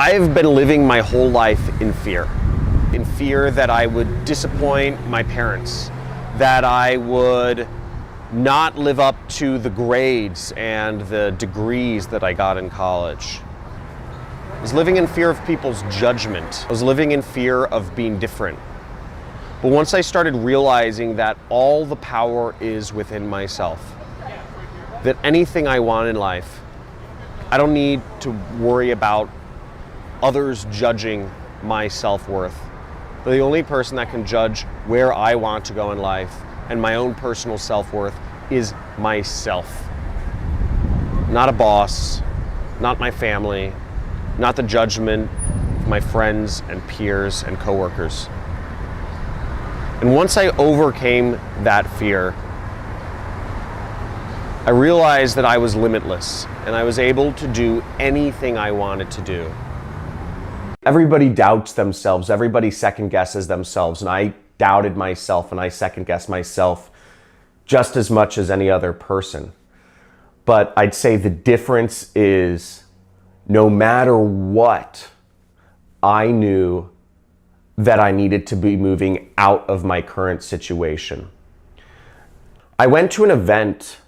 I've been living my whole life in fear. In fear that I would disappoint my parents, that I would not live up to the grades and the degrees that I got in college. I was living in fear of people's judgment. I was living in fear of being different. But once I started realizing that all the power is within myself, that anything I want in life, I don't need to worry about others judging my self-worth. The only person that can judge where I want to go in life and my own personal self-worth is myself. Not a boss, not my family, not the judgment of my friends and peers and coworkers. And once I overcame that fear, I realized that I was limitless and I was able to do anything I wanted to do. Everybody doubts themselves, everybody second guesses themselves, and I doubted myself and I second guessed myself just as much as any other person. But I'd say the difference is no matter what, I knew that I needed to be moving out of my current situation. I went to an event.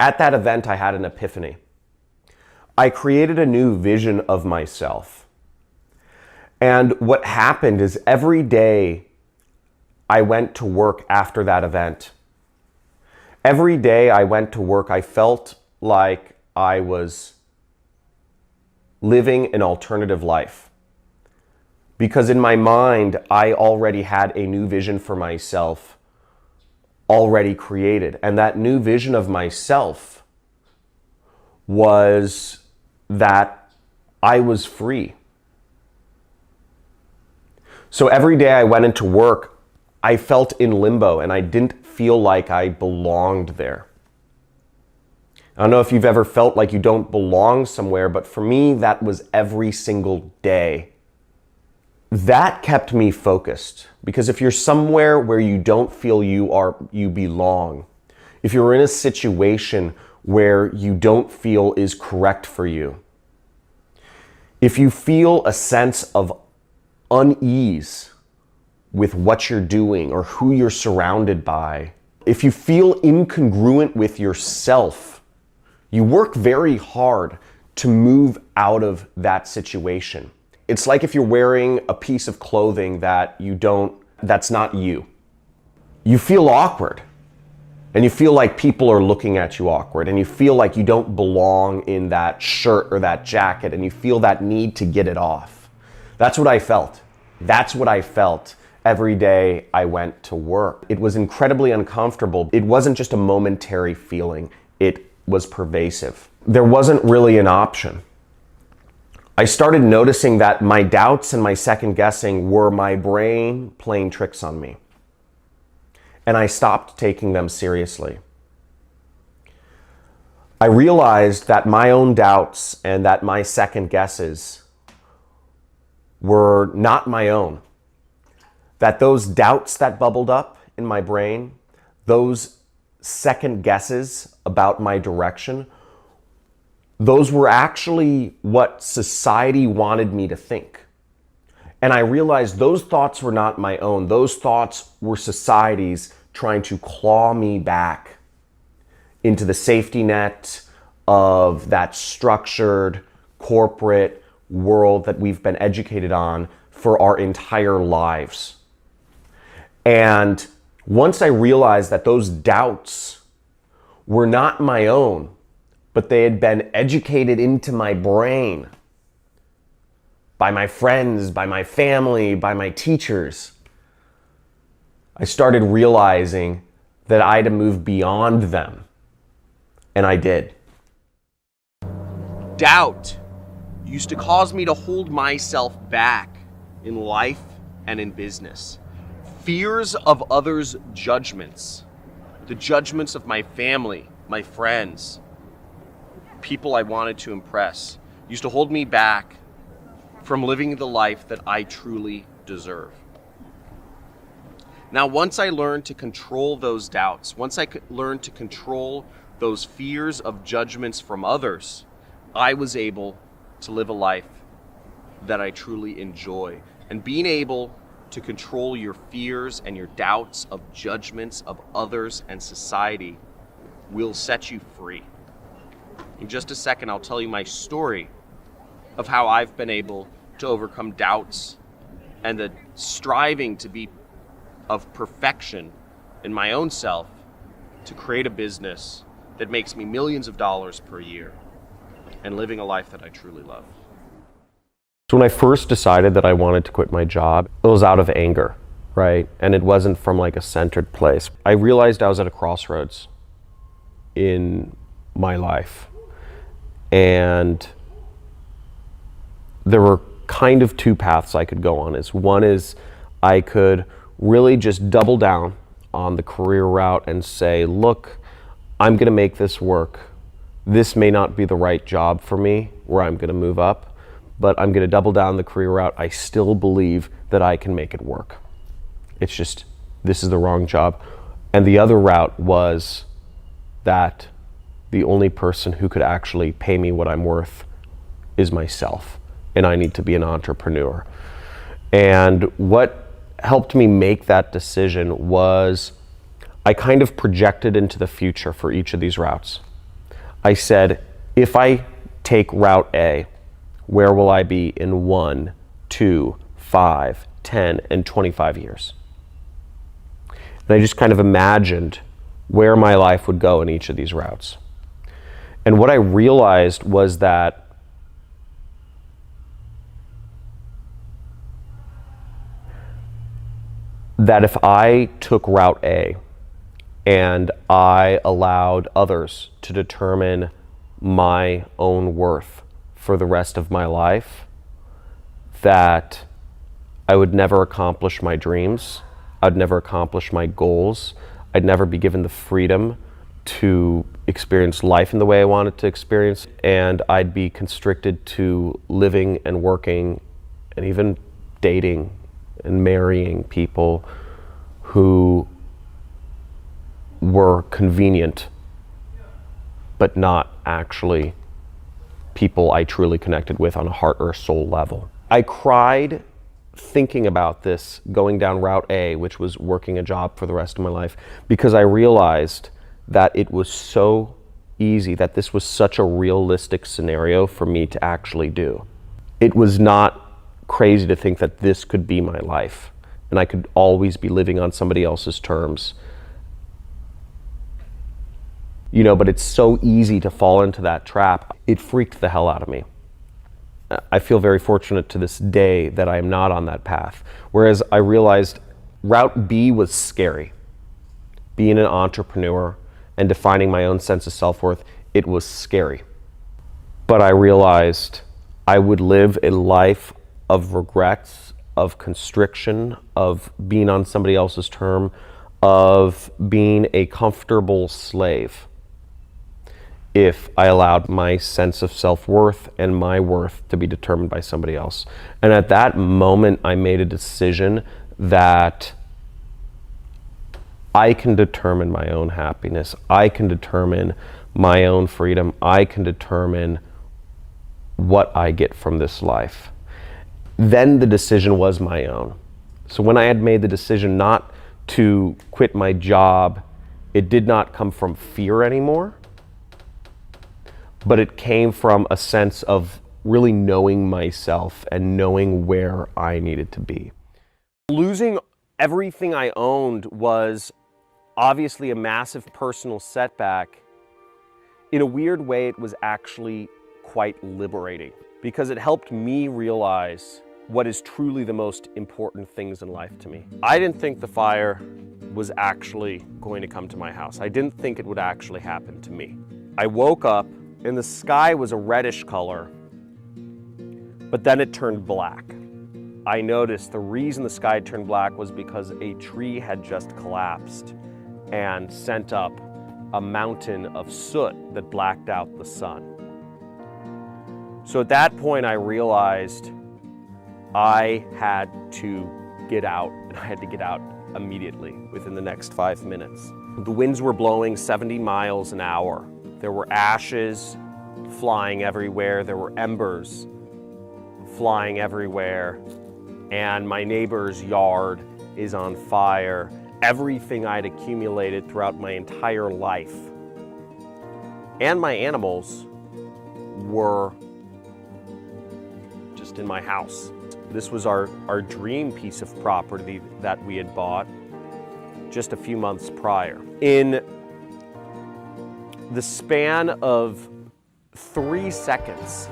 At that event, I had an epiphany. I created a new vision of myself. And what happened is every day I went to work after that event. Every day I went to work, I felt like I was living an alternative life. Because in my mind, I already had a new vision for myself already created. And that new vision of myself was that I was free. So every day I went into work, I felt in limbo and I didn't feel like I belonged there. I don't know if you've ever felt like you don't belong somewhere, but for me, that was every single day. That kept me focused, because if you're somewhere where you don't feel you belong, if you're in a situation where you don't feel is correct for you, if you feel a sense of unease with what you're doing or who you're surrounded by, if you feel incongruent with yourself, you work very hard to move out of that situation. It's like if you're wearing a piece of clothing that's not you. You feel awkward, and you feel like people are looking at you awkward, and you feel like you don't belong in that shirt or that jacket, and you feel that need to get it off. That's what I felt. That's what I felt every day I went to work. It was incredibly uncomfortable. It wasn't just a momentary feeling. It was pervasive. There wasn't really an option. I started noticing that my doubts and my second guessing were my brain playing tricks on me. And I stopped taking them seriously. I realized that my own doubts and that my second guesses were not my own. That those doubts that bubbled up in my brain, those second guesses about my direction, those were actually what society wanted me to think. And I realized those thoughts were not my own. Those thoughts were society's trying to claw me back into the safety net of that structured corporate world that we've been educated on for our entire lives. And once I realized that those doubts were not my own, but they had been educated into my brain by my friends, by my family, by my teachers, I started realizing that I had to move beyond them. And I did. Doubt used to cause me to hold myself back in life and in business. Fears of others' judgments, the judgments of my family, my friends, people I wanted to impress, used to hold me back from living the life that I truly deserve. Now, once I learned to control those doubts, once I learned to control those fears of judgments from others, I was able to live a life that I truly enjoy. And being able to control your fears and your doubts of judgments of others and society will set you free. In just a second, I'll tell you my story of how I've been able to overcome doubts and the striving to be of perfection in my own self to create a business that makes me millions of dollars per year and living a life that I truly love. So when I first decided that I wanted to quit my job, it was out of anger, right? And it wasn't from like a centered place. I realized I was at a crossroads in my life. And there were kind of two paths I could go on. One is I could really just double down on the career route and say, look, I'm gonna make this work. This may not be the right job for me where I'm gonna move up, but I'm gonna double down the career route. I still believe that I can make it work. It's just, this is the wrong job. And the other route was that the only person who could actually pay me what I'm worth is myself, and I need to be an entrepreneur. And what helped me make that decision was I kind of projected into the future for each of these routes. I said, if I take route A, where will I be in 1, 2, 5, 10, and 25 years? And I just kind of imagined where my life would go in each of these routes. And what I realized was that if I took route A and I allowed others to determine my own worth for the rest of my life, that I would never accomplish my dreams, I'd never accomplish my goals, I'd never be given the freedom to experience life in the way I wanted to experience, and I'd be constricted to living and working and even dating and marrying people who were convenient, but not actually people I truly connected with on a heart or soul level. I cried thinking about this going down route A, which was working a job for the rest of my life, because I realized that it was so easy, that this was such a realistic scenario for me to actually do. It was not crazy to think that this could be my life and I could always be living on somebody else's terms. You know, but it's so easy to fall into that trap. It freaked the hell out of me. I feel very fortunate to this day that I am not on that path. Whereas I realized route B was scary. Being an entrepreneur and defining my own sense of self-worth, it was scary. But I realized I would live a life of regrets, of constriction, of being on somebody else's term, of being a comfortable slave if I allowed my sense of self-worth and my worth to be determined by somebody else. And at that moment, I made a decision that I can determine my own happiness. I can determine my own freedom. I can determine what I get from this life. Then the decision was my own. So when I had made the decision not to quit my job, it did not come from fear anymore, but it came from a sense of really knowing myself and knowing where I needed to be. Losing everything I owned was obviously a massive personal setback. In a weird way, it was actually quite liberating because it helped me realize what is truly the most important things in life to me. I didn't think the fire was actually going to come to my house. I didn't think it would actually happen to me. I woke up and the sky was a reddish color, but then it turned black. I noticed the reason the sky turned black was because a tree had just collapsed and sent up a mountain of soot that blacked out the sun. So at that point I realized I had to get out, and I had to get out immediately within the next 5 minutes. The winds were blowing 70 miles an hour. There were ashes flying everywhere. There were embers flying everywhere, and my neighbor's yard is on fire. Everything I'd accumulated throughout my entire life and my animals were just in my house. This was our dream piece of property that we had bought just a few months prior. In the span of 3 seconds,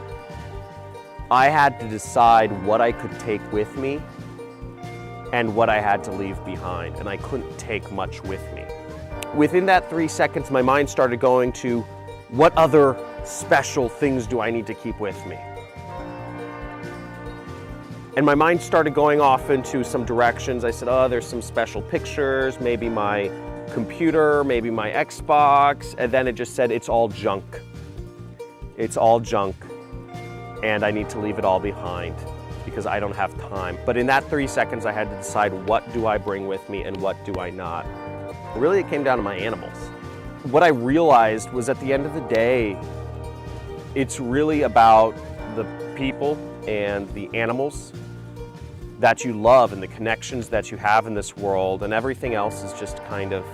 I had to decide what I could take with me and what I had to leave behind, and I couldn't take much with me. Within that 3 seconds, my mind started going to, what other special things do I need to keep with me? And my mind started going off into some directions. I said, oh, there's some special pictures, maybe my computer, maybe my Xbox, and then it just said, it's all junk. It's all junk, and I need to leave it all behind because I don't have time. But in that 3 seconds, I had to decide, what do I bring with me and what do I not? Really, it came down to my animals. What I realized was, at the end of the day, it's really about the people and the animals that you love and the connections that you have in this world, and everything else is just kind of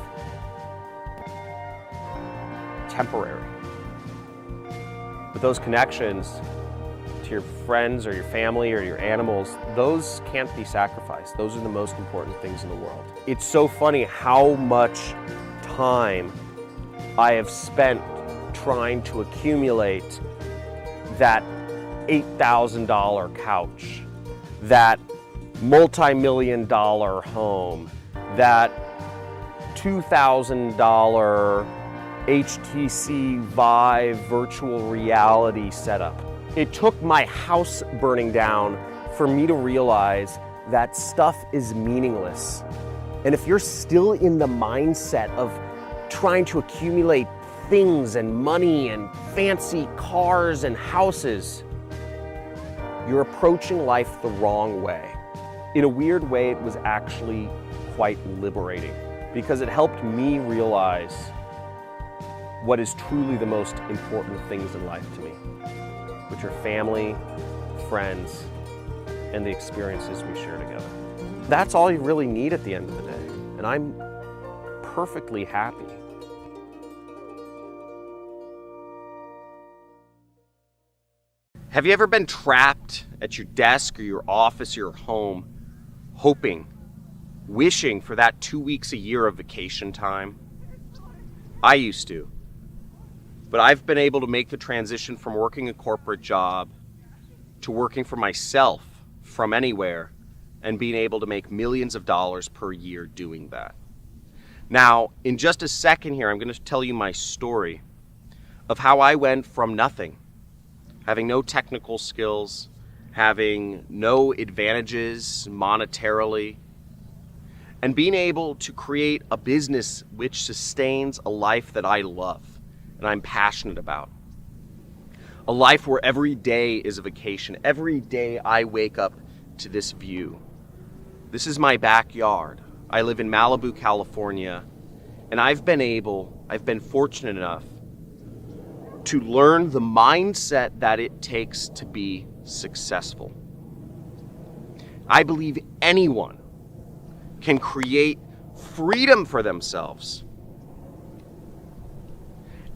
temporary. But those connections to your friends or your family or your animals, those can't be sacrificed. Those are the most important things in the world. It's so funny how much time I have spent trying to accumulate that $8,000 couch, that multi-million-dollar home, that $2,000 HTC Vive virtual reality setup. It took my house burning down for me to realize that stuff is meaningless. And if you're still in the mindset of trying to accumulate things and money and fancy cars and houses, you're approaching life the wrong way. In a weird way, it was actually quite liberating because it helped me realize what is truly the most important things in life to me, which are family, friends, and the experiences we share together. That's all you really need at the end of the day, and I'm perfectly happy. Have you ever been trapped at your desk or your office or your home, hoping, wishing for that 2 weeks a year of vacation time? I used to. But I've been able to make the transition from working a corporate job to working for myself from anywhere and being able to make millions of dollars per year doing that. Now, in just a second here, I'm going to tell you my story of how I went from nothing, having no technical skills, having no advantages monetarily, and being able to create a business which sustains a life that I love and I'm passionate about. A life where every day is a vacation. Every day I wake up to this view. This is my backyard. I live in Malibu, California, and I've been fortunate enough to learn the mindset that it takes to be successful. I believe anyone can create freedom for themselves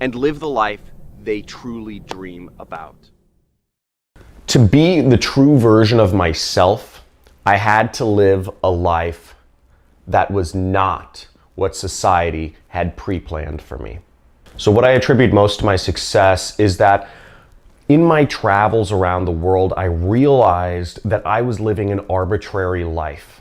and live the life they truly dream about. To be the true version of myself, I had to live a life that was not what society had pre-planned for me. So what I attribute most to my success is that in my travels around the world, I realized that I was living an arbitrary life.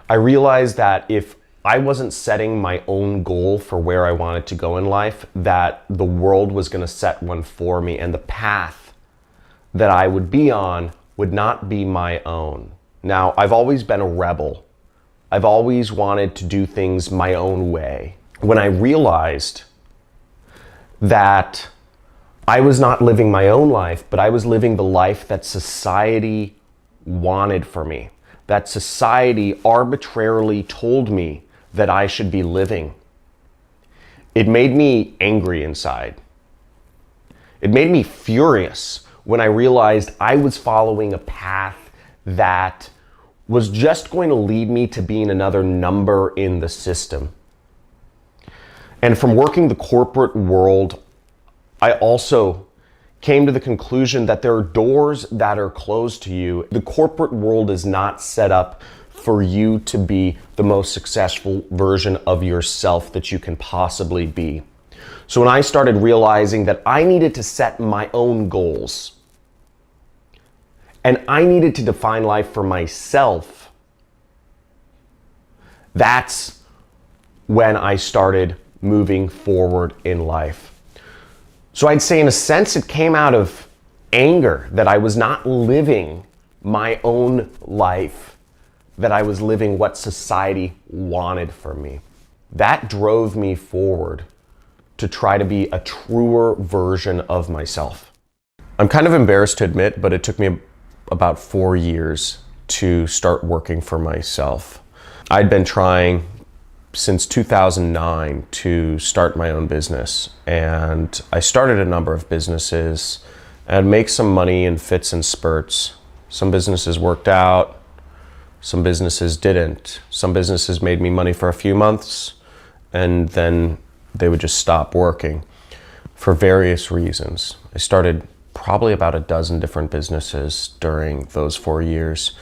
I realized that if I wasn't setting my own goal for where I wanted to go in life, that the world was going to set one for me, and the path that I would be on would not be my own. Now, I've always been a rebel. I've always wanted to do things my own way. When I realized that I was not living my own life, but I was living the life that society wanted for me, that society arbitrarily told me that I should be living, it made me angry inside. It made me furious when I realized I was following a path that was just going to lead me to being another number in the system. And from working the corporate world, I also came to the conclusion that there are doors that are closed to you. The corporate world is not set up for you to be the most successful version of yourself that you can possibly be. So when I started realizing that I needed to set my own goals and I needed to define life for myself, that's when I started moving forward in life. So I'd say in a sense it came out of anger that I was not living my own life, that I was living what society wanted for me. That drove me forward to try to be a truer version of myself. I'm kind of embarrassed to admit, but it took me about 4 years to start working for myself. I'd been trying since 2009 to start my own business, and I started a number of businesses and make some money in fits and spurts. Some businesses worked out, some businesses didn't. Some businesses made me money for a few months and then they would just stop working for various reasons. I started probably about a dozen different businesses during those 4 years,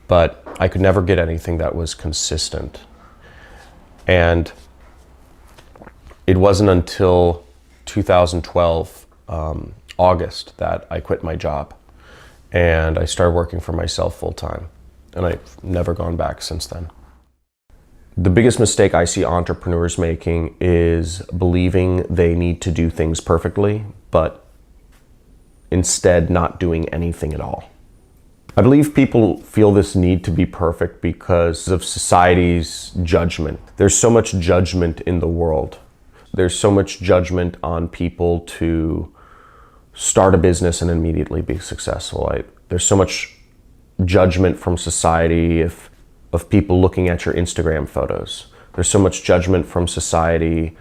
but I could never get anything that was consistent. And it wasn't until 2012, August, that I quit my job and I started working for myself full time. And I've never gone back since then. The biggest mistake I see entrepreneurs making is believing they need to do things perfectly, but instead not doing anything at all. I believe people feel this need to be perfect because of society's judgment. There's so much judgment in the world. There's so much judgment on people to start a business and immediately be successful. There's so much judgment from society of people looking at your Instagram photos. There's so much judgment from society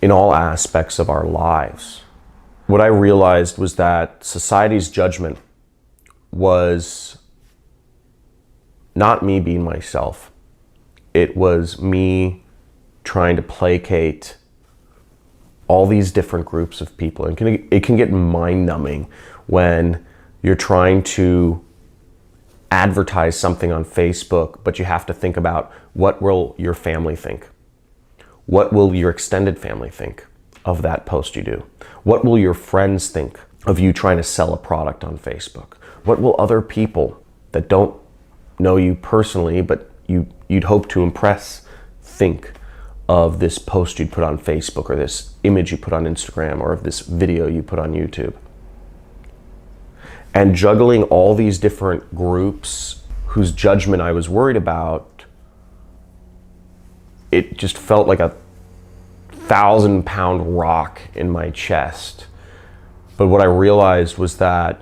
in all aspects of our lives. What I realized was that society's judgment was not me being myself. It was me trying to placate all these different groups of people. And it can get mind-numbing when you're trying to advertise something on Facebook, but you have to think about, what will your family think? What will your extended family think of that post you do? What will your friends think of you trying to sell a product on Facebook? What will other people that don't know you personally, but you'd hope to impress, think of this post you'd put on Facebook, or this image you put on Instagram, or of this video you put on YouTube? And juggling all these different groups whose judgment I was worried about, it just felt like a 1,000-pound rock in my chest. But what I realized was that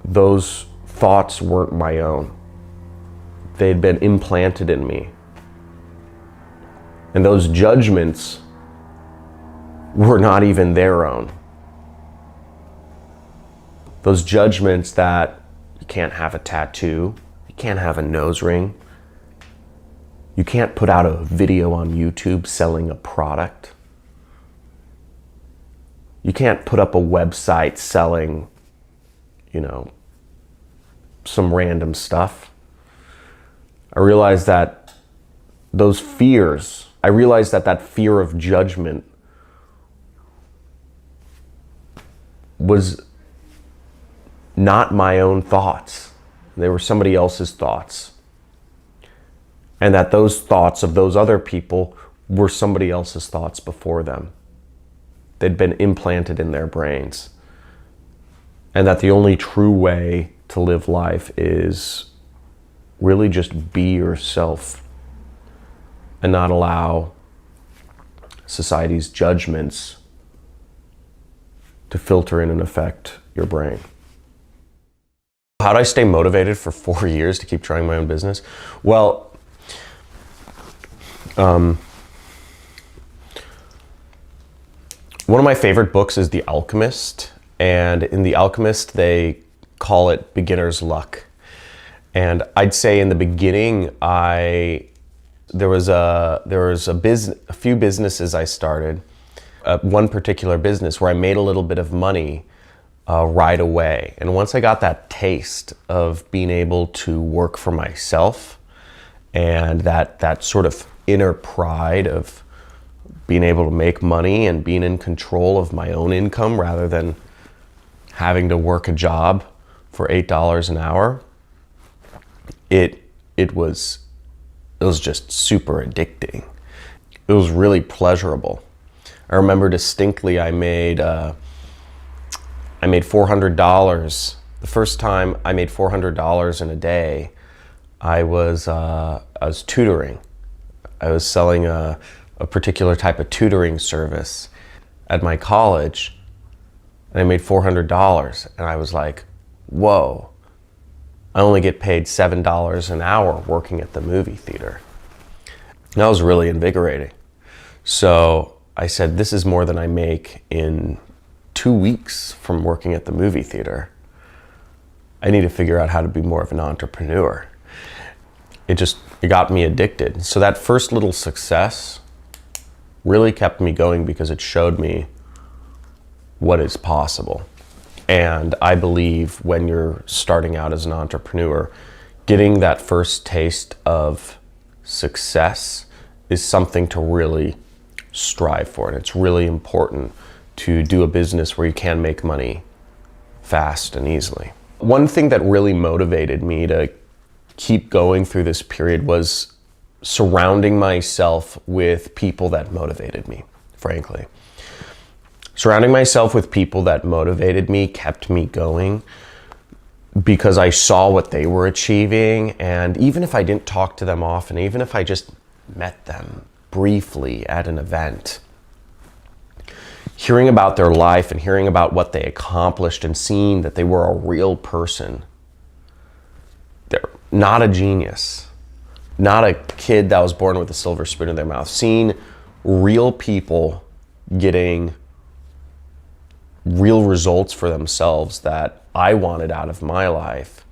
those thoughts weren't my own. They'd been implanted in me. And those judgments were not even their own. Those judgments that you can't have a tattoo, you can't have a nose ring, you can't put out a video on YouTube selling a product, you can't put up a website selling, some random stuff. I realized that those fears, that fear of judgment was not my own thoughts. They were somebody else's thoughts. And that those thoughts of those other people were somebody else's thoughts before them. They'd been implanted in their brains. And that the only true way to live life is really just be yourself and not allow society's judgments to filter in and affect your brain. How did I stay motivated for 4 years to keep trying my own business? Well, One of my favorite books is The Alchemist, and in The Alchemist they call it beginner's luck. And I'd say in the beginning there was a few businesses I started. One particular business where I made a little bit of money right away. And once I got that taste of being able to work for myself and that sort of inner pride of being able to make money and being in control of my own income rather than having to work a job for $8 an hour, it was just super addicting. It was really pleasurable. I remember distinctly I made $400. The first time I made $400 in a day, I was tutoring. I was selling a particular type of tutoring service at my college, and I made $400, and I was like, whoa, I only get paid $7 an hour working at the movie theater. And that was really invigorating. So I said, this is more than I make in 2 weeks from working at the movie theater. I need to figure out how to be more of an entrepreneur. It got me addicted. So that first little success really kept me going because it showed me what is possible. And I believe when you're starting out as an entrepreneur, getting that first taste of success is something to really strive for. And it's really important to do a business where you can make money fast and easily. One thing that really motivated me to keep going through this period was surrounding myself with people that motivated me, frankly. Surrounding myself with people that motivated me kept me going because I saw what they were achieving. And even if I didn't talk to them often, even if I just met them briefly at an event, hearing about their life and hearing about what they accomplished and seeing that they were a real person, they're not a genius, not a kid that was born with a silver spoon in their mouth. Seeing real people getting real results for themselves that I wanted out of my life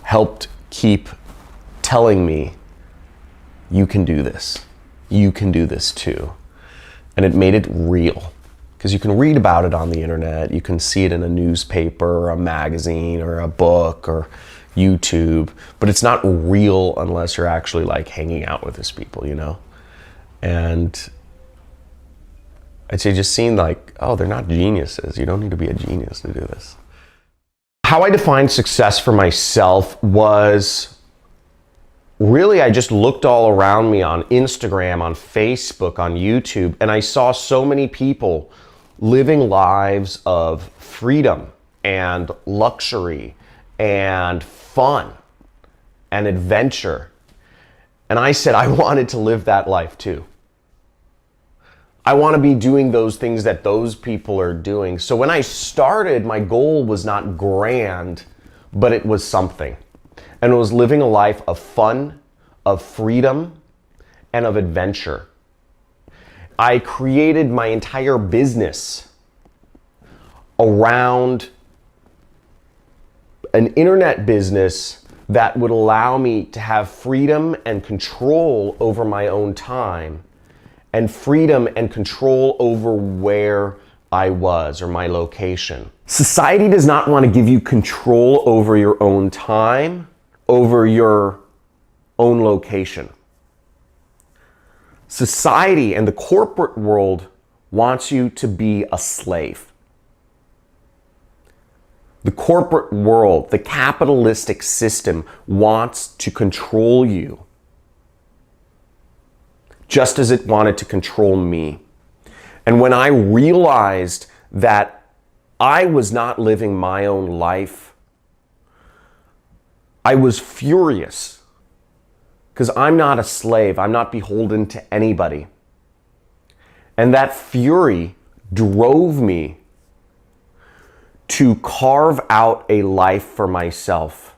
helped keep telling me, you can do this. You can do this too. And it made it real. Because you can read about it on the internet, you can see it in a newspaper or a magazine or a book or YouTube, but it's not real unless you're actually like hanging out with these people, you know? And I'd say just seeing like, oh, they're not geniuses. You don't need to be a genius to do this. How I defined success for myself was really, I just looked all around me on Instagram, on Facebook, on YouTube, and I saw so many people living lives of freedom and luxury and fun and adventure. And I said I wanted to live that life too. I want to be doing those things that those people are doing. So when I started, my goal was not grand, but it was something. And it was living a life of fun, of freedom, and of adventure. I created my entire business around an internet business that would allow me to have freedom and control over my own time, and freedom and control over where I was or my location. Society does not want to give you control over your own time, over your own location. Society and the corporate world wants you to be a slave. The corporate world, the capitalistic system wants to control you, just as it wanted to control me. And when I realized that I was not living my own life, I was furious. Because I'm not a slave. I'm not beholden to anybody. And that fury drove me to carve out a life for myself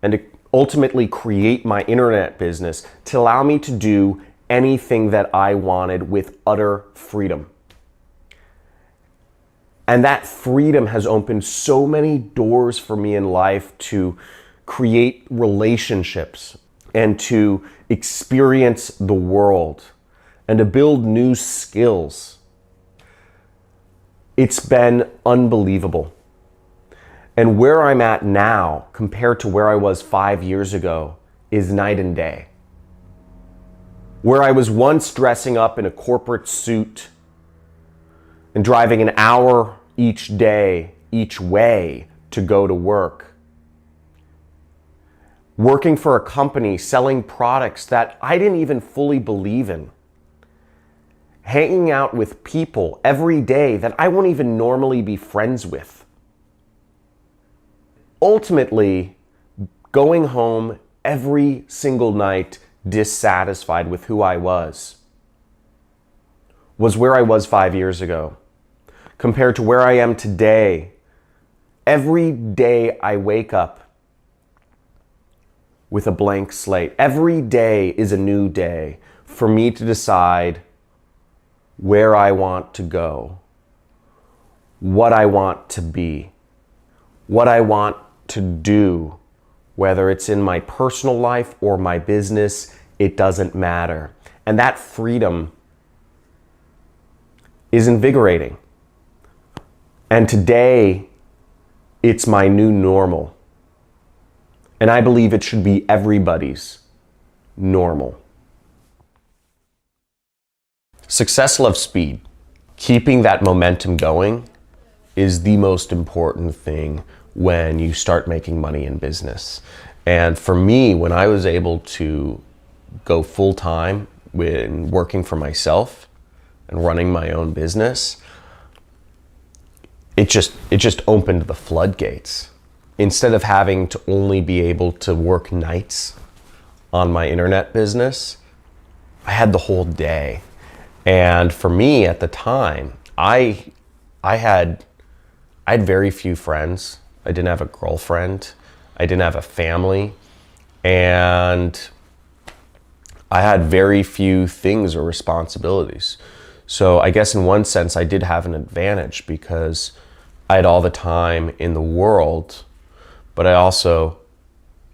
and to ultimately create my internet business to allow me to do anything that I wanted with utter freedom. And that freedom has opened so many doors for me in life to create relationships and to experience the world and to build new skills. It's been unbelievable. And where I'm at now compared to where I was 5 years ago is night and day. Where I was once dressing up in a corporate suit and driving an hour each day, each way to go to work. Working for a company selling products that I didn't even fully believe in. Hanging out with people every day that I won't even normally be friends with. Ultimately, going home every single night dissatisfied with who I was where I was 5 years ago. Compared to where I am today, every day I wake up with a blank slate. Every day is a new day for me to decide where I want to go, what I want to be, what I want to do, whether it's in my personal life or my business, it doesn't matter. And that freedom is invigorating. And today, it's my new normal. And I believe it should be everybody's normal. Success loves speed. Keeping that momentum going is the most important thing when you start making money in business. And for me, when I was able to go full time when working for myself and running my own business, it just opened the floodgates. Instead of having to only be able to work nights on my internet business, I had the whole day. And for me at the time, I had very few friends. I didn't have a girlfriend. I didn't have a family. And I had very few things or responsibilities. So I guess in one sense, I did have an advantage because I had all the time in the world, but I also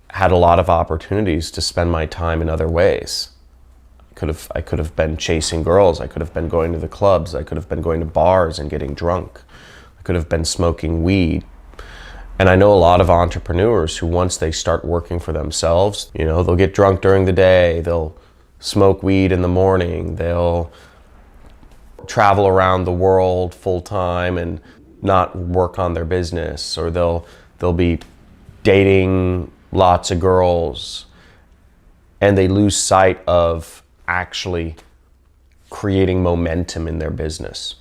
had a lot of opportunities to spend my time in other ways. I could have been chasing girls. I could have been going to the clubs. I could have been going to bars and getting drunk. I could have been smoking weed. And I know a lot of entrepreneurs who, once they start working for themselves, they'll get drunk during the day, they'll smoke weed in the morning, they'll travel around the world full time and not work on their business, or they'll be dating lots of girls, and they lose sight of actually creating momentum in their business.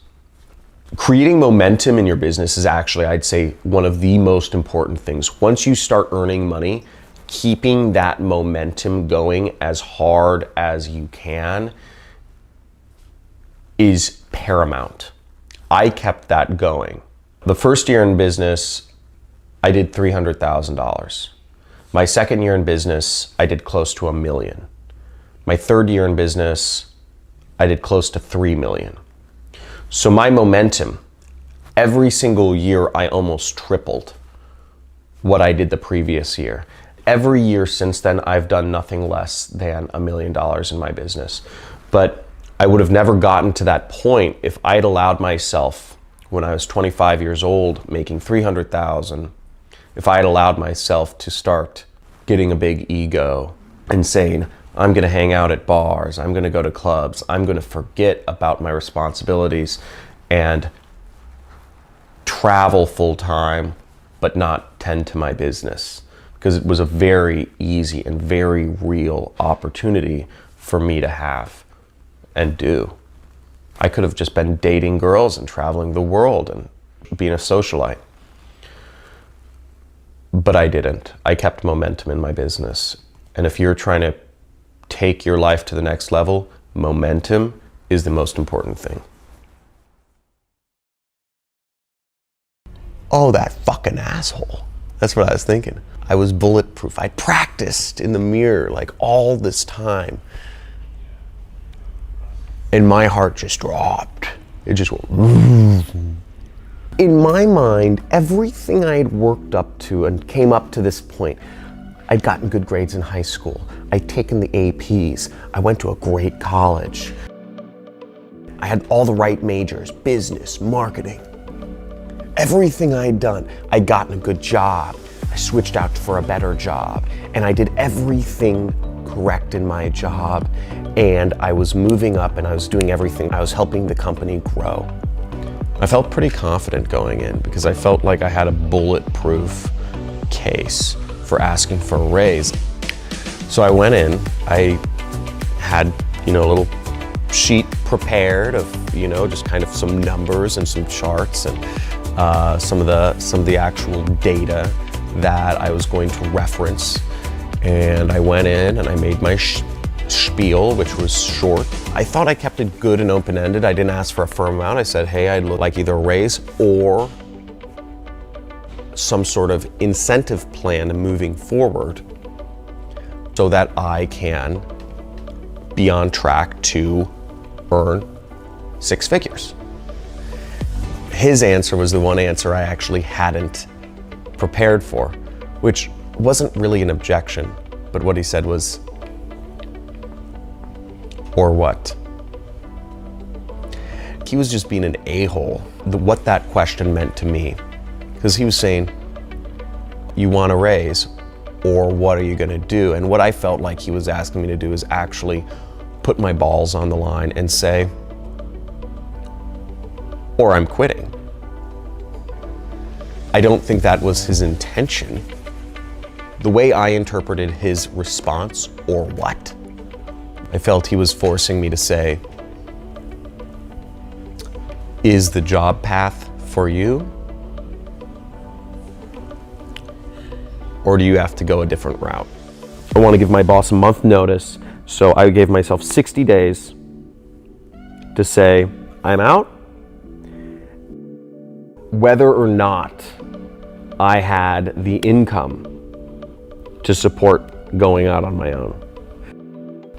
Creating momentum in your business is actually, I'd say, one of the most important things. Once you start earning money, keeping that momentum going as hard as you can is paramount. I kept that going. The first year in business, I did $300,000. My second year in business, I did close to $1 million. My third year in business, I did close to $3 million. So my momentum, every single year I almost tripled what I did the previous year. Every year since then, I've done nothing less than $1 million in my business. But I would have never gotten to that point if I'd allowed myself, when I was 25 years old, making $300,000, if I had allowed myself to start getting a big ego and saying, I'm going to hang out at bars, I'm going to go to clubs, I'm going to forget about my responsibilities and travel full time, but not tend to my business. Because it was a very easy and very real opportunity for me to have and do. I could have just been dating girls and traveling the world and being a socialite. But I didn't. I kept momentum in my business. And if you're trying to take your life to the next level, momentum is the most important thing. Oh, that fucking asshole. That's what I was thinking. I was bulletproof. I practiced in the mirror like all this time. And my heart just dropped. It just went. In my mind, everything I had worked up to and came up to this point, I'd gotten good grades in high school. I'd taken the APs. I went to a great college. I had all the right majors, business, marketing. Everything I'd done, I'd gotten a good job. I switched out for a better job, and I did everything correct in my job, and I was moving up and I was doing everything. I was helping the company grow. I felt pretty confident going in because I felt like I had a bulletproof case for asking for a raise. So I went in, I had, a little sheet prepared of, just kind of some numbers and some charts and some of the actual data that I was going to reference. And I went in and I made my spiel, which was short. I thought I kept it good and open-ended. I didn't ask for a firm amount. I said, hey, I'd like either a raise or some sort of incentive plan moving forward so that I can be on track to earn 6 figures. His answer was the one answer I actually hadn't prepared for, which wasn't really an objection, but what he said was, or what? He was just being an a-hole. What that question meant to me, because he was saying, you want a raise, or what are you gonna do? And what I felt like he was asking me to do is actually put my balls on the line and say, or I'm quitting. I don't think that was his intention. The way I interpreted his response, or what, I felt he was forcing me to say, is the job path for you? Or do you have to go a different route? I want to give my boss a month notice, so I gave myself 60 days to say, I'm out. Whether or not I had the income to support going out on my own.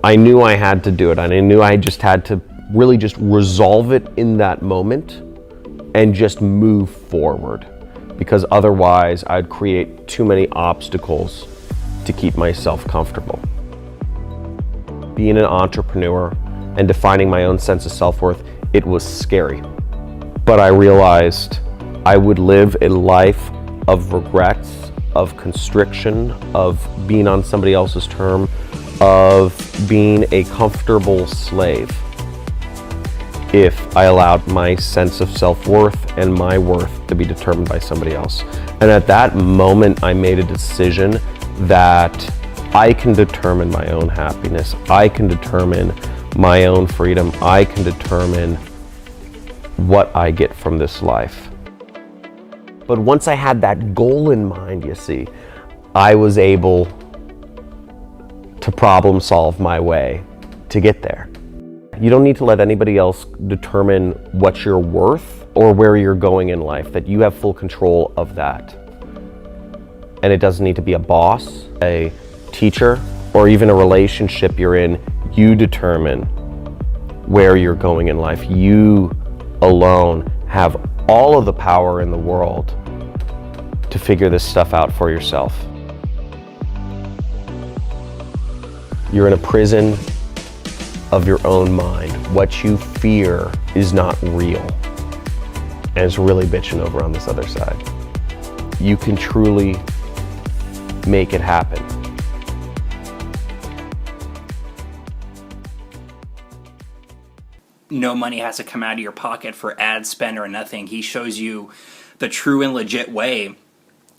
I knew I had to do it, and I knew I just had to really just resolve it in that moment and just move forward, because otherwise I'd create too many obstacles to keep myself comfortable. Being an entrepreneur and defining my own sense of self-worth, it was scary. But I realized I would live a life of regrets, of constriction, of being on somebody else's term, of being a comfortable slave if I allowed my sense of self-worth and my worth to be determined by somebody else. And at that moment, I made a decision that I can determine my own happiness. I can determine my own freedom. I can determine what I get from this life. But once I had that goal in mind, you see, I was able to problem solve my way to get there. You don't need to let anybody else determine what you're worth or where you're going in life, that you have full control of that. And it doesn't need to be a boss, a teacher, or even a relationship you're in. You determine where you're going in life. You alone have all of the power in the world to figure this stuff out for yourself. You're in a prison of your own mind. What you fear is not real, and it's really bitching over on this other side. You can truly make it happen. No money has to come out of your pocket for ad spend or nothing. He shows you the true and legit way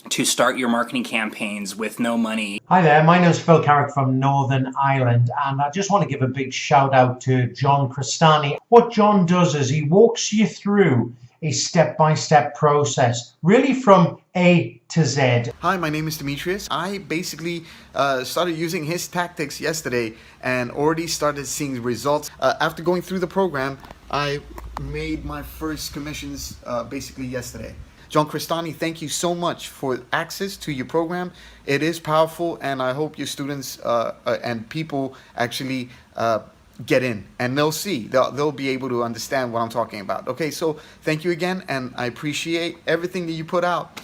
to start your marketing campaigns with no money. Hi there, my name is Phil Carrick from Northern Ireland, and I just want to give a big shout out to John Crestani. What John does is he walks you through a step-by-step process, really from A to Z. Hi, my name is Demetrius. I basically started using his tactics yesterday and already started seeing results. After going through the program, I made my first commissions basically yesterday. John Crestani, thank you so much for access to your program. It is powerful, and I hope your students and people actually get in, and they'll see, they'll be able to understand what I'm talking about. Okay, so thank you again, and I appreciate everything that you put out.